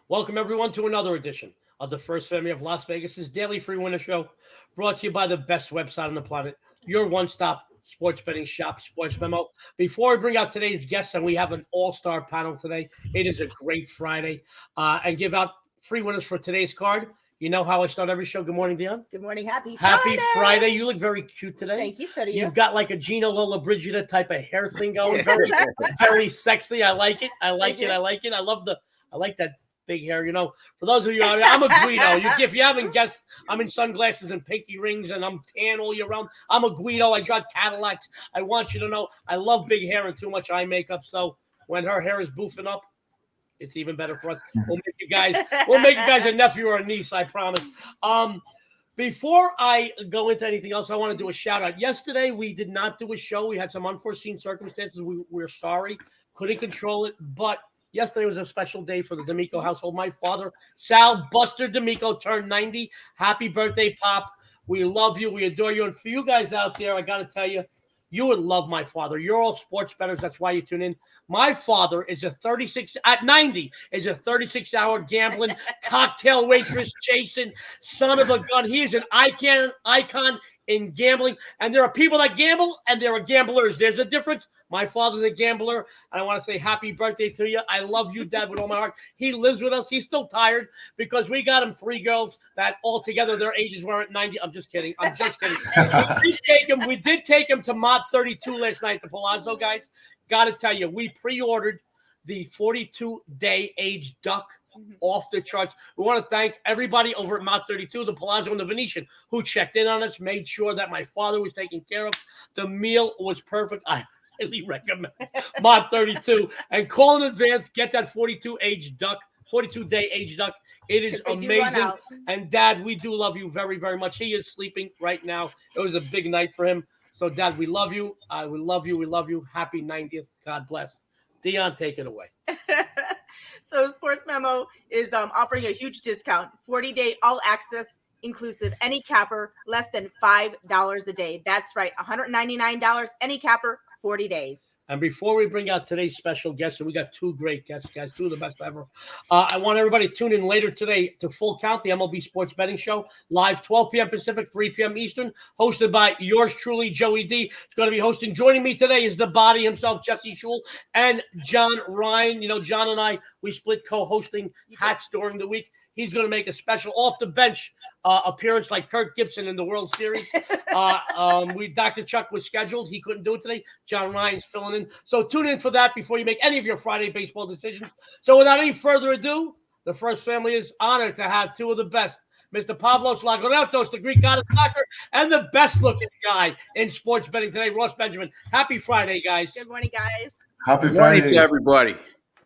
Welcome, everyone, to another edition of the First Family of Las Vegas's daily free winner show, brought to you by the best website on the planet, your one-stop sports betting shop, Sports Memo. Before we bring out today's guests, and we have an all-star panel today, it is a great Friday, and give out free winners for today's card. You know how I start every show. Good morning, Dionne. Good morning. Happy Friday. You look very cute today. Thank you. So do you. You've got like a Gina Lola Brigida type of hair thing going. Very, very sexy. I like it. I like it. I like that big hair. You know, for those of you, I'm a Guido. If you haven't guessed, I'm in sunglasses and pinky rings, and I'm tan all year round. I'm a Guido. I drive Cadillacs. I want you to know I love big hair and too much eye makeup. So when her hair is boofing up, it's even better for us. We'll make you guys a nephew or a niece, I promise. Before I go into anything else, I want to do a shout out. Yesterday, we did not do a show. We had some unforeseen circumstances. We're sorry. Couldn't control it. But yesterday was a special day for the D'Amico household. My father, Sal Buster D'Amico, turned 90. Happy birthday, Pop. We love you. We adore you. And for you guys out there, I got to tell you, you would love my father. You're all sports bettors. That's why you tune in. My father is at 90, is a 36-hour gambling, cocktail waitress chasing son of a gun. He is an icon in gambling. And there are people that gamble, and there are gamblers. There's a difference. My father's a gambler, and I want to say happy birthday to you. I love you, Dad, with all my heart. He lives with us. He's still tired because we got him 3 girls that altogether their ages weren't 90. I'm just kidding. We did take him to Mod 32 last night, the Palazzo guys. Got to tell you, we pre-ordered the 42-day age duck. Off the charts. We want to thank everybody over at Mod 32, the Palazzo and the Venetian, who checked in on us, made sure that my father was taken care of. The meal was perfect. I highly recommend Mod 32. And call in advance, get that 42-day age duck. It is amazing. And Dad, we do love you very, very much. He is sleeping right now. It was a big night for him. So, Dad, we love you. We love you. We love you. Happy 90th. God bless. Dionne, take it away. So Sports Memo is offering a huge discount, 40-day all access inclusive, any capper less than $5 a day. That's right, $199, any capper, 40 days. And before we bring out today's special guests, and we got 2 great guests, guys, 2 of the best ever. I want everybody to tune in later today to Full Count, the MLB Sports Betting Show, live 12 p.m. Pacific, 3 p.m. Eastern, hosted by yours truly, Joey D. It's going to be hosting. Joining me today is the body himself, Jesse Schul, and John Ryan. You know, John and I, we split co-hosting hats during the week. He's going to make a special off-the-bench appearance like Kirk Gibson in the World Series. Dr. Chuck was scheduled. He couldn't do it today. John Ryan's filling in. So tune in for that before you make any of your Friday baseball decisions. So without any further ado, the First Family is honored to have 2 of the best. Mr. Pavlos Laguretos, the Greek god of soccer, and the best-looking guy in sports betting today, Ross Benjamin. Happy Friday, guys. Good morning, guys. Happy Friday to everybody.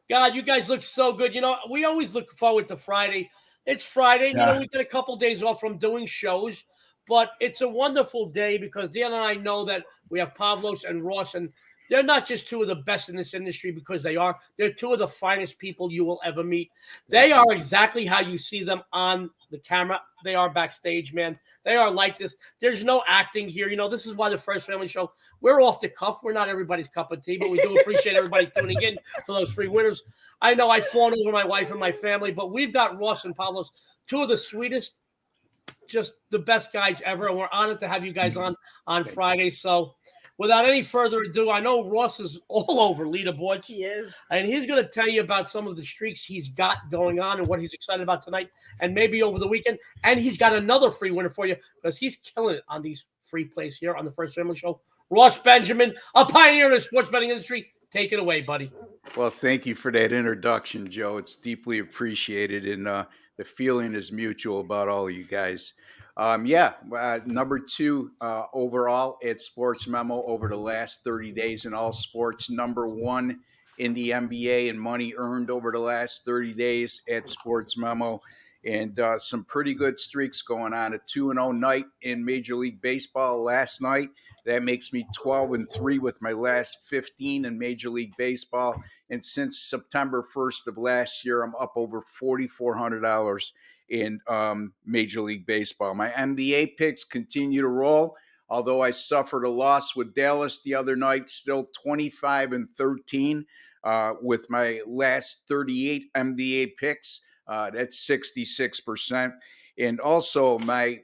God, you guys look so good. You know, we always look forward to Friday. It's Friday. Yeah. You know, we get a couple days off from doing shows, but it's a wonderful day because Dan and I know that we have Pavlos and Ross, and they're not just 2 of the best in this industry because they're 2 of the finest people you will ever meet. They are exactly how you see them on the camera. They are backstage, man. They are like this. There's no acting here. You know, this is why the First Family Show, we're off the cuff. We're not everybody's cup of tea, but we do appreciate everybody tuning in for those free winners. I know I've fawned over my wife and my family, but we've got Ross and Pavlos, 2 of the sweetest, just the best guys ever, and we're honored to have you guys on Friday. So without any further ado, I know Ross is all over leaderboards. He is. And he's going to tell you about some of the streaks he's got going on and what he's excited about tonight and maybe over the weekend. And he's got another free winner for you because he's killing it on these free plays here on the First Family Show. Ross Benjamin, a pioneer in the sports betting industry. Take it away, buddy. Well, thank you for that introduction, Joe. It's deeply appreciated, and the feeling is mutual about all of you guys. Number 2 overall at Sports Memo over the last 30 days in all sports. Number 1 in the NBA and money earned over the last 30 days at Sports Memo. And some pretty good streaks going on. A 2-0 night in Major League Baseball last night. That makes me 12-3 with my last 15 in Major League Baseball. And since September 1st of last year, I'm up over $4,400 in Major League Baseball. My NBA picks continue to roll, although I suffered a loss with Dallas the other night, still 25-13 with my last 38 NBA picks. That's 66%. And also my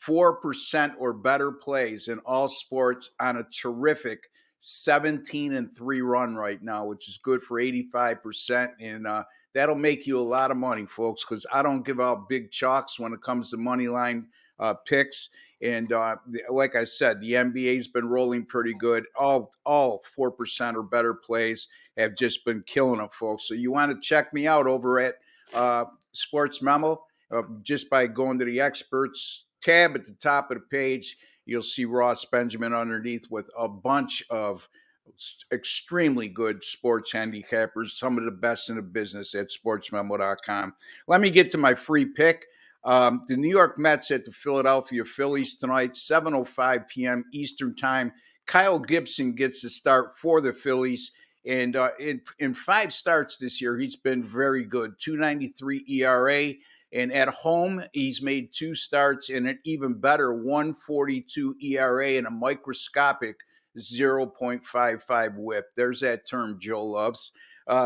4% or better plays in all sports on a terrific 17-3 run right now, which is good for 85%. And that'll make you a lot of money, folks, because I don't give out big chalks when it comes to money line picks. And like I said, the NBA's been rolling pretty good. All 4% or better plays have just been killing it, folks. So you want to check me out over at SportsMemo. Just by going to the experts tab at the top of the page, you'll see Ross Benjamin underneath with a bunch of extremely good sports handicappers, some of the best in the business at sportsmemo.com. Let me get to my free pick. The New York Mets at the Philadelphia Phillies tonight, 7:05 p.m. Eastern Time. Kyle Gibson gets the start for the Phillies. And in 5 starts this year, he's been very good. 2.93 ERA. And at home, he's made 2 starts and an even better 1.42 ERA and a microscopic 0.55 whip. There's that term Joe loves.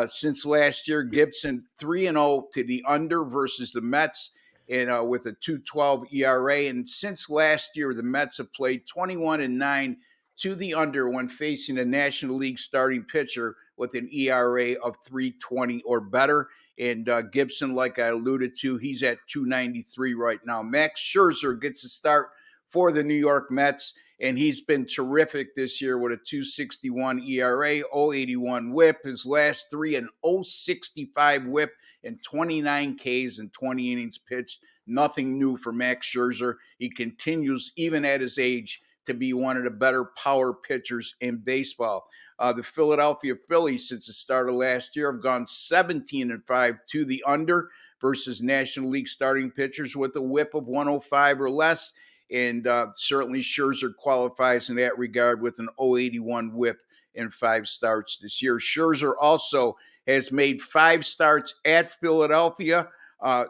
Since last year, Gibson 3-0 to the under versus the Mets, and with a 2.12 ERA. And since last year, the Mets have played 21-9 to the under when facing a National League starting pitcher with an ERA of 3.20 or better. And Gibson, like I alluded to, he's at 2.93 right now. Max Scherzer gets a start for the New York Mets, and he's been terrific this year with a 2.61 ERA, 0.81 whip. His last 3, an 0.65 whip and 29 Ks and 20 innings pitched. Nothing new for Max Scherzer. He continues, even at his age, to be one of the better power pitchers in baseball. The Philadelphia Phillies, since the start of last year, have gone 17-5 to the under versus National League starting pitchers with a whip of 105 or less. And certainly Scherzer qualifies in that regard with an 0.81 whip in 5 starts this year. Scherzer also has made 5 starts at Philadelphia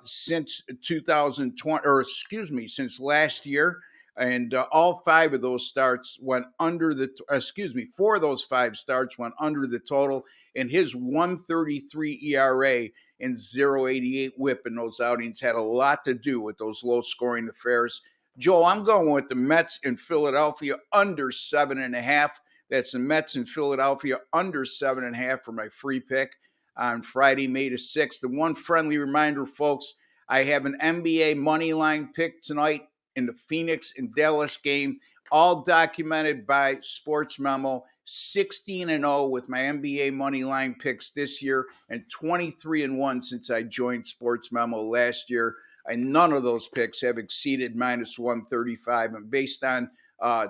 since 2020, or excuse me, since last year. And all 5 of those starts went under the, 4 of those 5 starts went under the total. And his 1.33 ERA and 0.88 whip in those outings had a lot to do with those low-scoring affairs. Joe, I'm going with the Mets in Philadelphia under 7.5. That's the Mets in Philadelphia under 7.5 for my free pick on Friday, May the 6th. And one friendly reminder, folks, I have an NBA money line pick tonight in the Phoenix and Dallas game, all documented by SportsMemo. 16-0 with my NBA money line picks this year, and 23-1 since I joined SportsMemo last year. And none of those picks have exceeded minus 135. And based on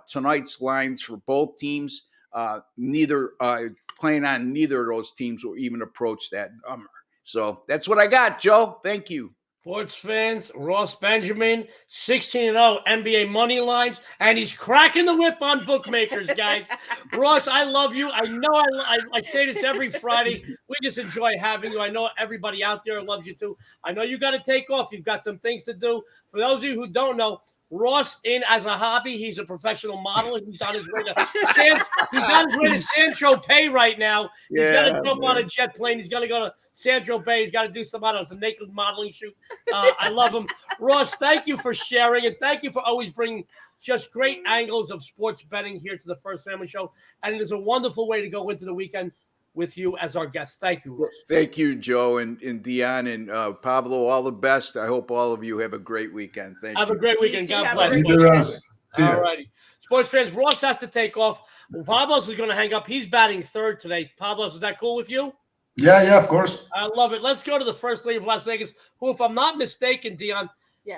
tonight's lines for both teams, playing on neither of those teams will even approach that number. So that's what I got, Joe. Thank you. Sports fans, Ross Benjamin, 16-0 NBA money lines, and he's cracking the whip on bookmakers, guys. Ross, I love you. I know I say this every Friday. We just enjoy having you. I know everybody out there loves you too. I know you got to take off. You've got some things to do. For those of you who don't know, Ross, in as a hobby, he's a professional model. He's on his way to San Tropez right now. He's got to jump on a jet plane. He's going to go to San Tropez. He's got to do some naked modeling shoot. I love him. Ross, thank you for sharing, and thank you for always bringing just great angles of sports betting here to the First Family Show. And it is a wonderful way to go into the weekend with you as our guest. Thank you, Ross. Thank you, Joe and Dionne and Pavlo. All the best. I hope all of you have a great weekend. Thank you. Have a great weekend. God bless. You too, Ross. All righty. Sports fans, Ross has to take off. Well, Pavlos is going to hang up. He's batting third today. Pavlos, is that cool with you? Yeah, of course. I love it. Let's go to the First Lady of Las Vegas, who, if I'm not mistaken, Dionne,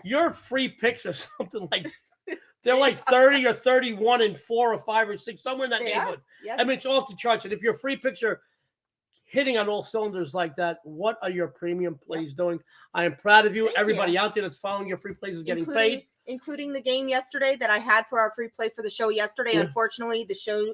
your free picks are something like they're like 30 or 31 and 4 or 5 or 6, somewhere in that neighborhood. Yes. I mean, it's off the charts. And if your free picks are hitting on all cylinders like that, what are your premium plays doing? I am proud of you. Thank Everybody you. out there that's following your free plays is getting paid. Including the game yesterday that I had for our free play for the show yesterday. Unfortunately, the show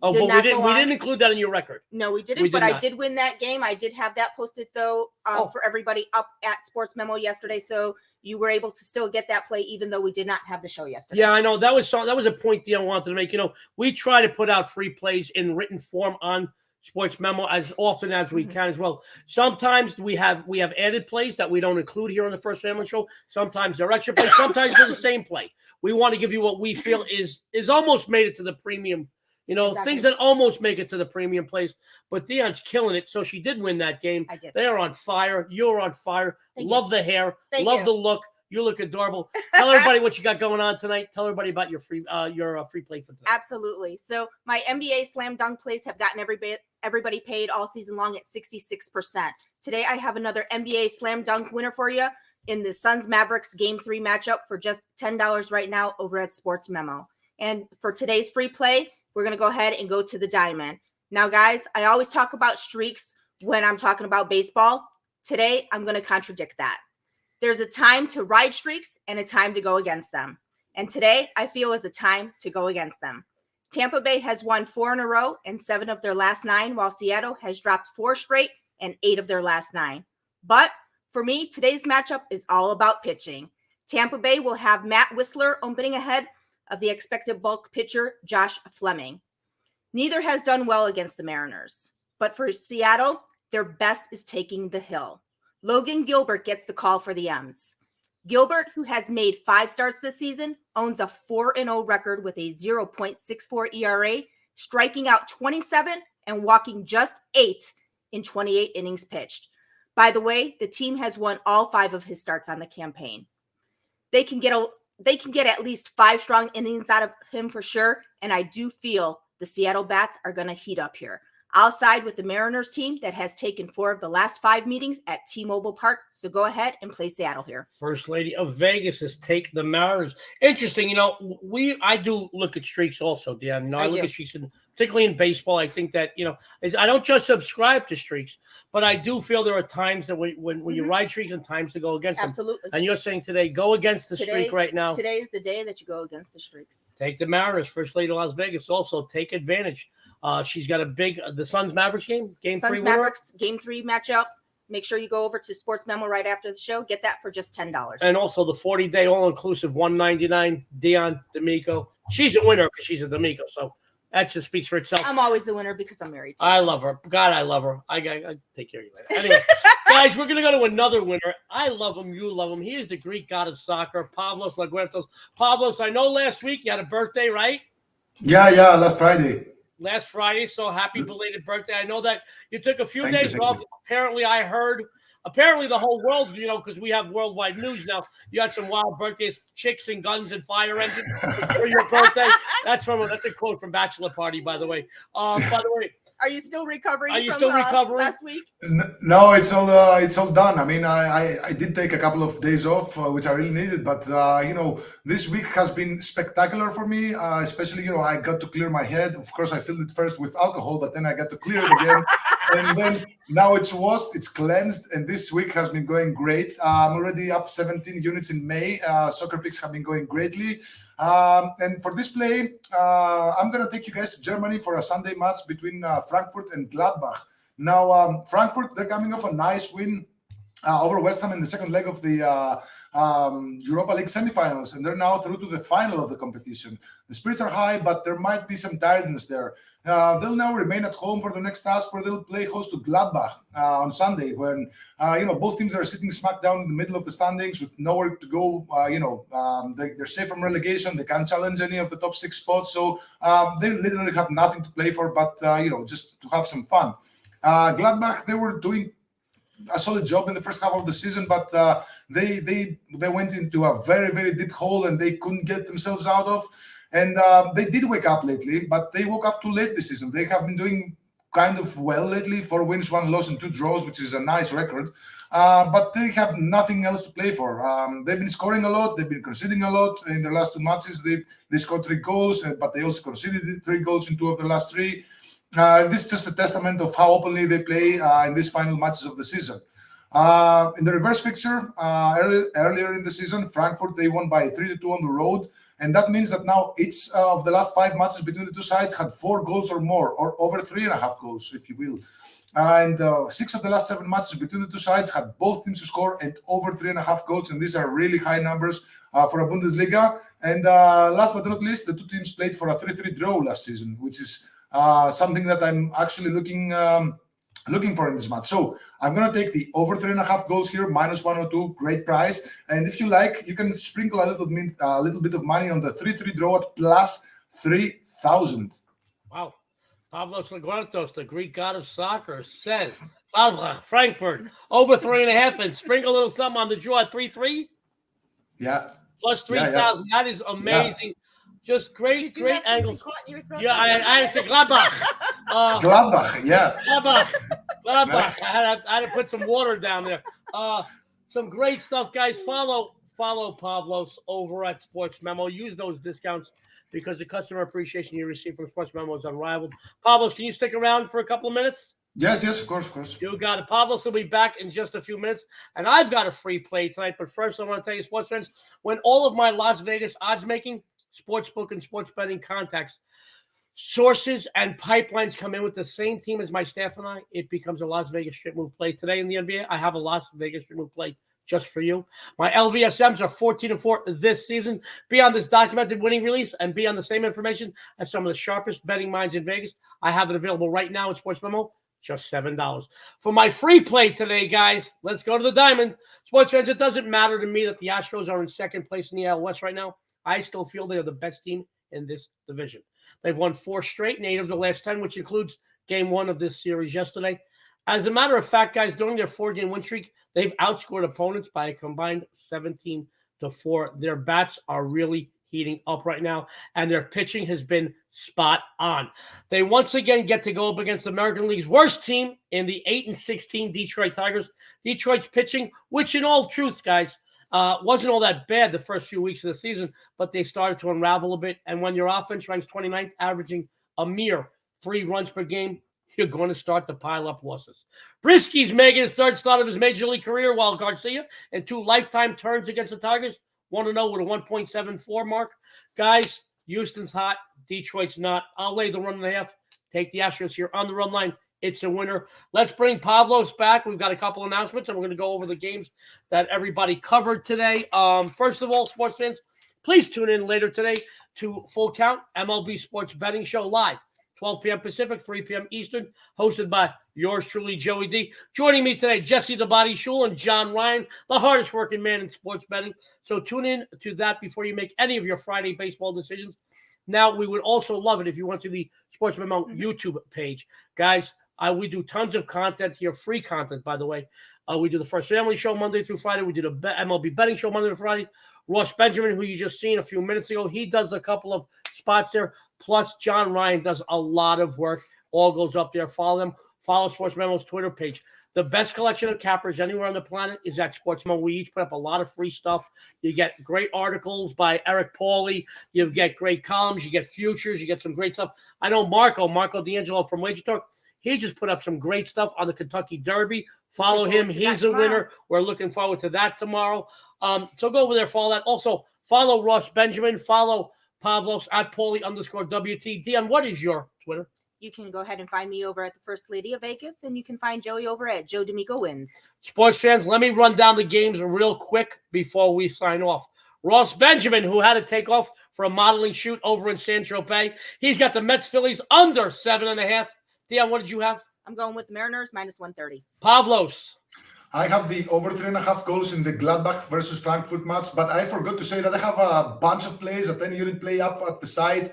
we didn't include that in your record. No, we didn't, but I did win that game. I did have that posted, though, for everybody up at SportsMemo yesterday. So you were able to still get that play, even though we did not have the show yesterday. Yeah, I know. That was a point Dionne wanted to make. You know, we try to put out free plays in written form on Sports Memo as often as we can as well. Sometimes we have added plays that we don't include here on the First Family Show. Sometimes they're extra plays. Sometimes they're the same play. We want to give you what we feel is almost made it to the premium. Things that almost make it to the premium plays. But Dionne's killing it. So she did win that game. I did. They are on fire. You're on fire. Love the hair. Thank you. The look. You look adorable. Tell everybody what you got going on tonight. Tell everybody about your free play for tonight. Absolutely. So my NBA slam dunk plays have gotten everybody paid all season long at 66%. Today I have another NBA slam dunk winner for you in the Suns Mavericks Game 3 matchup for just $10 right now over at Sports Memo. And for today's free play, we're going to go ahead and go to the diamond. Now, guys, I always talk about streaks when I'm talking about baseball. Today, I'm going to contradict that. There's a time to ride streaks and a time to go against them. And today, I feel is a time to go against them. Tampa Bay has won 4 in a row and 7 of their last 9, while Seattle has dropped 4 straight and 8 of their last 9. But for me, today's matchup is all about pitching. Tampa Bay will have Matt Whistler opening ahead of the expected bulk pitcher, Josh Fleming. Neither has done well against the Mariners. But for Seattle, their best is taking the hill. Logan Gilbert gets the call for the M's. Gilbert, who has made 5 starts this season, owns a 4-0 record with a 0.64 ERA, striking out 27 and walking just 8 in 28 innings pitched. By the way, the team has won all 5 of his starts on the campaign. They can get at least 5 strong innings out of him for sure, and I do feel the Seattle Bats are going to heat up here. I'll side with the Mariners team that has taken 4 of the last 5 meetings at T-Mobile Park. So go ahead and play Seattle here. First Lady of Vegas has taken the Mariners. Interesting. I do look at streaks also, Dan. I look at streaks, particularly in baseball. I think that, I don't just subscribe to streaks, but I do feel there are times that when you ride streaks and times to go against them. Absolutely. And you're saying today, go against the streak right now. Today is the day that you go against the streaks. Take the Mariners. First Lady of Las Vegas also take advantage. She's got the Suns Mavericks game 3 Suns Mavericks Game 3 matchup. Make sure you go over to Sports Memo right after the show. Get that for just $10. And also the 40-day all-inclusive $199 Dionne D'Amico. She's a winner because she's a D'Amico, so that just speaks for itself. I'm always the winner because I'm married to I love her. God, I love her. I take care of you later. Anyway, guys, we're going to go to another winner. I love him. You love him. He is the Greek god of soccer, Pavlos Lagueretios. Pavlos, I know last week you had a birthday, right? Yeah, last Friday. Last Friday, so happy belated birthday. I know that you took a few days off. Apparently, the whole world, because we have worldwide news now, you had some wild birthdays, chicks and guns and fire engines for your birthday. That's a quote from Bachelor Party, by the way. By the way, are you still recovering? Last week? No, it's all done. I mean, I did take a couple of days off, which I really needed, but this week has been spectacular for me. Especially, I got to clear my head. Of course, I filled it first with alcohol, but then I got to clear it again, and then now it's washed, it's cleansed, and this week has been going great. I'm already up 17 units in May. Soccer picks have been going greatly. And for this play, I'm going to take you guys to Germany for a Sunday match between Frankfurt and Gladbach. Now, Frankfurt, they're coming off a nice win over West Ham in the second leg of the Europa League semifinals, and they're now through to the final of the competition. The spirits are high, but there might be some tiredness there. They'll now remain at home for the next task, where they'll play host to Gladbach on Sunday, when both teams are sitting smack down in the middle of the standings with nowhere to go. They're safe from relegation. They can't challenge any of the top 6 spots, so they literally have nothing to play for, but just to have some fun. Gladbach, they were doing a solid job in the first half of the season, but they went into a very, very deep hole and they couldn't get themselves out of. And they did wake up lately, but they woke up too late this season. They have been doing kind of well lately, 4 wins, 1 loss, and 2 draws, which is a nice record. But they have nothing else to play for. They've been scoring a lot. They've been conceding a lot. In their last 2 matches, they scored 3 goals, but they also conceded 3 goals in 2 of their last 3. This is just a testament of how openly they play in these final matches of the season. In the reverse fixture, earlier in the season, Frankfurt, they won by 3-2 on the road. And that means that now each of the last 5 matches between the 2 sides had 4 goals or more, or over 3.5 goals, if you will. And 6 of the last 7 matches between the 2 sides had both teams to score and over 3.5 goals. And these are really high numbers for a Bundesliga. And last but not least, the 2 teams played for a 3-3 draw last season, which is something that I'm actually looking for in this match. So I'm going to take the over 3.5 goals here, -102, great price. And if you like, you can sprinkle a little bit of money on the 3-3 draw at +3,000. Wow. Pavlos Lagueretios, the Greek god of soccer, says Gladbach, Frankfurt, over 3.5, and sprinkle a little something on the draw at 3-3. Yeah. Plus 3,000. That is amazing. Yeah. Just great angles. Yeah, I had to say Gladbach. Gladbach, yeah. Gladbach. Nice. I had to put some water down there. Some great stuff, guys. Follow Pavlos over at Sports Memo. Use those discounts because the customer appreciation you receive from Sports Memo is unrivaled. Pavlos, can you stick around for a couple of minutes? Yes, of course. You got it. Pavlos will be back in just a few minutes, and I've got a free play tonight. But first, I want to tell you, sports friends, when all of my Las Vegas odds making, sportsbook and sports betting contacts, sources and pipelines come in with the same team as my staff and I, it becomes a Las Vegas straight move play. Today in the NBA, I have a Las Vegas straight move play just for you. My LVSMs are 14-4 this season. Be on this documented winning release and be on the same information as some of the sharpest betting minds in Vegas. I have it available right now in Sports Memo, just $7. For my free play today, guys, let's go to the diamond. Sports fans, it doesn't matter to me that the Astros are in second place in the AL West right now. I still feel they are the best team in this division. They've won 4 straight, and 8 of the last 10, which includes game 1 of this series yesterday. As a matter of fact, guys, during their 4-game win streak, they've outscored opponents by a combined 17-4. Their bats are really heating up right now, and their pitching has been spot on. They once again get to go up against the American League's worst team in the 8-16 Detroit Tigers. Detroit's pitching, which in all truth, guys, wasn't all that bad the first few weeks of the season, but they started to unravel a bit. And when your offense ranks 29th, averaging a mere 3 runs per game, you're going to start to pile up losses. Brisky's making his third start of his major league career, while Garcia and 2 lifetime turns against the Tigers, 1-0 with a 1.74 mark. Guys, Houston's hot. Detroit's not. I'll lay the 1.5. Take the Astros here on the run line. It's a winner. Let's bring Pavlos back. We've got a couple announcements, and we're going to go over the games that everybody covered today. First of all, sports fans, please tune in later today to Full Count, MLB Sports Betting Show live, 12 p.m. Pacific, 3 p.m. Eastern, hosted by yours truly, Joey D. Joining me today, Jesse the Body Shul and John Ryan, the hardest working man in sports betting. So tune in to that before you make any of your Friday baseball decisions. Now, we would also love it if you went to the Sports Memo YouTube page. Guys, we do tons of content here, free content, by the way. We do the First Family Show Monday through Friday. We do the MLB Betting Show Monday to Friday. Ross Benjamin, who you just seen a few minutes ago, he does a couple of spots there. Plus, John Ryan does a lot of work. All goes up there. Follow them. Follow Sports Memo's Twitter page. The best collection of cappers anywhere on the planet is at Sports Memo. We each put up a lot of free stuff. You get great articles by Eric Pauly. You get great columns. You get futures. You get some great stuff. I know Marco D'Angelo from Wager Talk, he just put up some great stuff on the Kentucky Derby. Follow him. He's a winner. We're looking forward to that tomorrow. So go over there, follow that. Also, follow Ross Benjamin. Follow Pavlos at Pauly_WT. Dionne, what is your Twitter? You can go ahead and find me over at the First Lady of Vegas, and you can find Joey over at Joe D'Amico Wins. Sports fans, let me run down the games real quick before we sign off. Ross Benjamin, who had to take off for a modeling shoot over in San Tropez. He's got the Mets Phillies under 7.5. Dionne, what did you have? I'm going with the Mariners -130. Pavlos. I have the over 3.5 goals in the Gladbach versus Frankfurt match, but I forgot to say that I have a bunch of plays, a 10-unit play up at the side,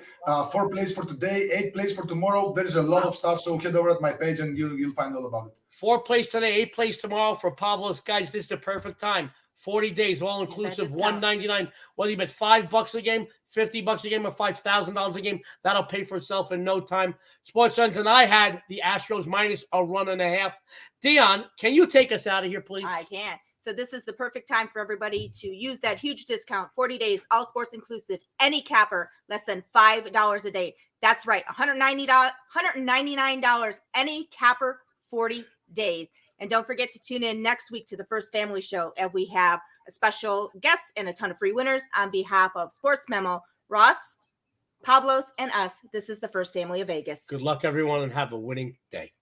4 plays for today, 8 plays for tomorrow. There's a lot of stuff, so head over at my page and you'll find all about it. 4 plays today, 8 plays tomorrow for Pavlos. Guys, this is the perfect time. 40 days, all inclusive, $199. Whether you bet $5 a game, $50 a game, or $5,000 a game, that'll pay for itself in no time. Sports Friends, and I had the Astros -1.5. Dionne, can you take us out of here, please? I can. So this is the perfect time for everybody to use that huge discount, 40 days, all sports inclusive, any capper, less than $5 a day. That's right, $199, any capper, 40 days. And don't forget to tune in next week to the First Family Show. And we have a special guest and a ton of free winners on behalf of Sports Memo, Ross, Pavlos, and us. This is the First Family of Vegas. Good luck, everyone, and have a winning day.